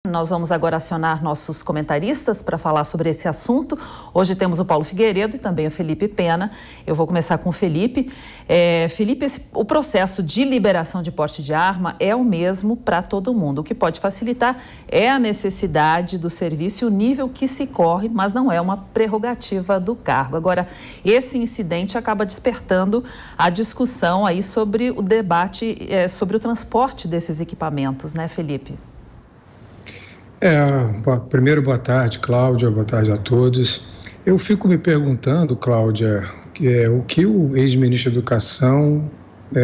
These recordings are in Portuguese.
Nós vamos agora acionar nossos comentaristas para falar sobre esse assunto. Hoje temos o Paulo Figueiredo e também o Felipe Pena. Eu vou começar com o Felipe. Felipe, o processo de liberação de porte de arma é o mesmo para todo mundo. O que pode facilitar é a necessidade do serviço e o nível que se corre, mas não é uma prerrogativa do cargo. Agora, esse incidente acaba despertando a discussão aí sobre o debate sobre o transporte desses equipamentos, né, Felipe? Primeiro, boa tarde, Cláudia, boa tarde a todos. Eu fico me perguntando, Cláudia, o que o ex-ministro da Educação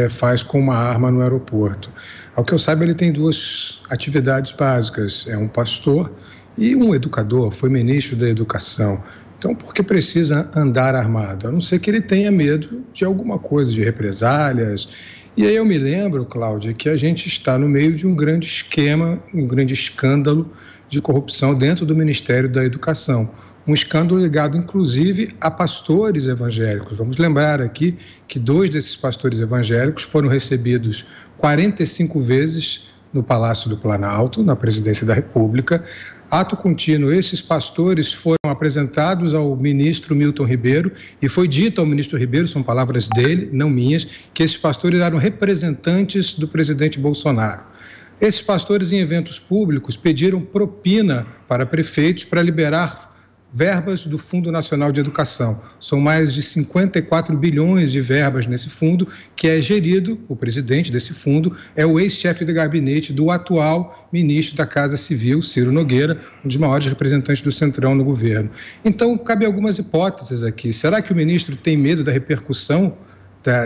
faz com uma arma no aeroporto. Ao que eu saiba, ele tem duas atividades básicas, é um pastor e um educador, foi ministro da Educação. Então, por que precisa andar armado? A não ser que ele tenha medo de alguma coisa, de represálias. E aí eu me lembro, Cláudia, que a gente está no meio de um grande esquema, um grande escândalo de corrupção dentro do Ministério da Educação. Um escândalo ligado, inclusive, a pastores evangélicos. Vamos lembrar aqui que 2 desses pastores evangélicos foram recebidos 45 vezes no Palácio do Planalto, na Presidência da República. Ato contínuo, esses pastores foram apresentados ao ministro Milton Ribeiro e foi dito ao ministro Ribeiro, são palavras dele, não minhas, que esses pastores eram representantes do presidente Bolsonaro. Esses pastores em eventos públicos pediram propina para prefeitos para liberar verbas do Fundo Nacional de Educação. São mais de 54 bilhões de verbas nesse fundo, que é gerido, o presidente desse fundo é o ex-chefe de gabinete do atual ministro da Casa Civil, Ciro Nogueira, um dos maiores representantes do Centrão no governo. Então, cabe algumas hipóteses aqui. Será que o ministro tem medo da repercussão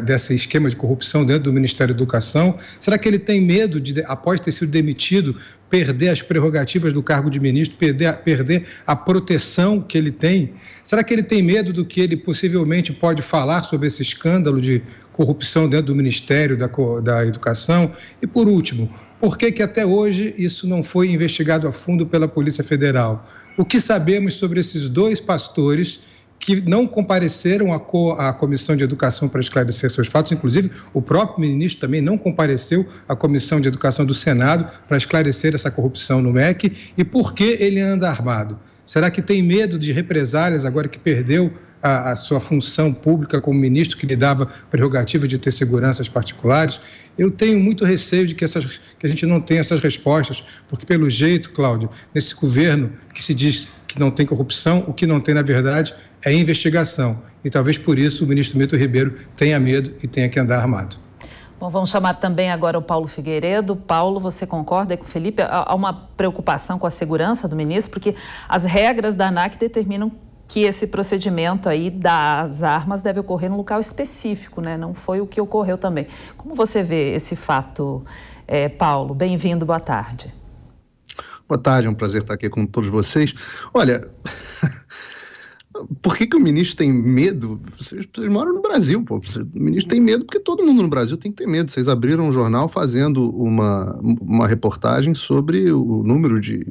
desse esquema de corrupção dentro do Ministério da Educação? Será que ele tem medo de, após ter sido demitido, perder as prerrogativas do cargo de ministro, perder a proteção que ele tem? Será que ele tem medo do que ele possivelmente pode falar sobre esse escândalo de corrupção dentro do Ministério da Educação? E, por último, por que até hoje isso não foi investigado a fundo pela Polícia Federal? O que sabemos sobre esses 2 pastores que não compareceram à Comissão de Educação para esclarecer seus fatos? Inclusive, o próprio ministro também não compareceu à Comissão de Educação do Senado para esclarecer essa corrupção no MEC. E por que ele anda armado? Será que tem medo de represálias agora que perdeu a sua função pública como ministro, que lhe dava prerrogativa de ter seguranças particulares? Eu tenho muito receio de que a gente não tenha essas respostas, porque pelo jeito, Cláudio, nesse governo que se diz que não tem corrupção, o que não tem, na verdade, é investigação. E talvez por isso o ministro Milton Ribeiro tenha medo e tenha que andar armado. Bom, vamos chamar também agora o Paulo Figueiredo. Paulo, você concorda com o Felipe? Há uma preocupação com a segurança do ministro, porque as regras da ANAC determinam que esse procedimento aí das armas deve ocorrer num local específico, né? Não foi o que ocorreu também. Como você vê esse fato, Paulo? Bem-vindo, boa tarde. Boa tarde, é um prazer estar aqui com todos vocês. Olha, por que o ministro tem medo? Vocês moram no Brasil, pô. O ministro tem medo porque todo mundo no Brasil tem que ter medo. Vocês abriram um jornal fazendo uma reportagem sobre o número de,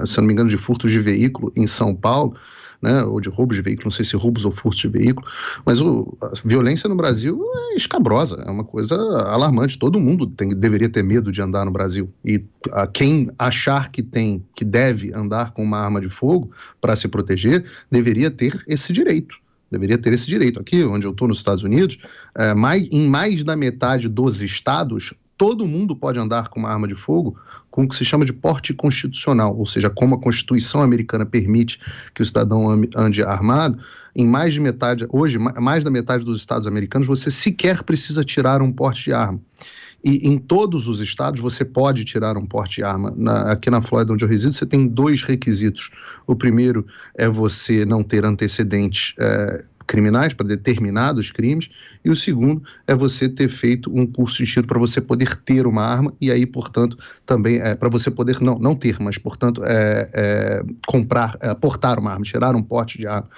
se não me engano, de furtos de veículo em São Paulo, né, ou de roubos de veículo, não sei se roubos ou furtos de veículo, mas a violência no Brasil é escabrosa, é uma coisa alarmante. Todo mundo deveria ter medo de andar no Brasil, e quem achar que deve andar com uma arma de fogo para se proteger, deveria ter esse direito. Aqui, onde eu estou, nos Estados Unidos, em mais da metade dos estados, todo mundo pode andar com uma arma de fogo com o que se chama de porte constitucional, ou seja, como a Constituição americana permite que o cidadão ande armado. Em mais de metade, hoje, mais da metade dos estados americanos, você sequer precisa tirar um porte de arma. E em todos os estados você pode tirar um porte de arma. Aqui na Flórida, onde eu resido, você tem 2 requisitos. O primeiro é você não ter antecedentes criminais para determinados crimes, e o segundo é você ter feito um curso de tiro para você poder ter uma arma, e aí, portanto, também para você poder não ter, mas, portanto, portar uma arma, tirar um porte de arma.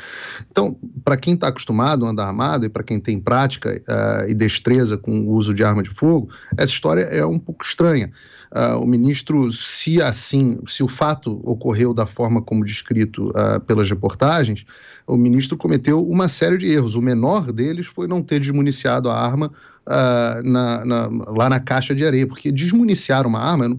Então, para quem está acostumado a andar armado e para quem tem prática e destreza com o uso de arma de fogo, essa história é um pouco estranha. O ministro, se o fato ocorreu da forma como descrito pelas reportagens, o ministro cometeu uma série de erros. O menor deles foi não ter desmuniciado a arma lá na caixa de areia, porque desmuniciar uma arma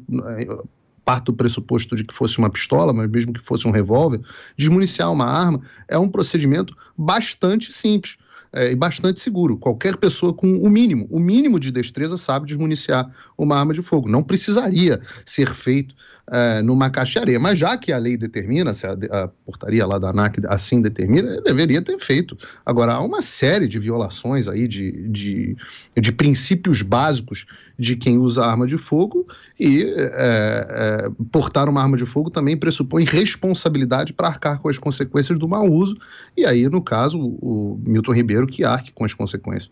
parto do pressuposto de que fosse uma pistola, mas mesmo que fosse um revólver, desmuniciar uma arma é um procedimento bastante simples e bastante seguro. Qualquer pessoa com o mínimo de destreza sabe desmuniciar uma arma de fogo. Não precisaria ser feito numa caixa de areia. Mas já que a lei determina, se a portaria lá da ANAC assim determina, deveria ter feito. Agora, há uma série de violações aí de princípios básicos de quem usa arma de fogo e portar uma arma de fogo também pressupõe responsabilidade para arcar com as consequências do mau uso. E aí, no caso, o Milton Ribeiro que arque com as consequências.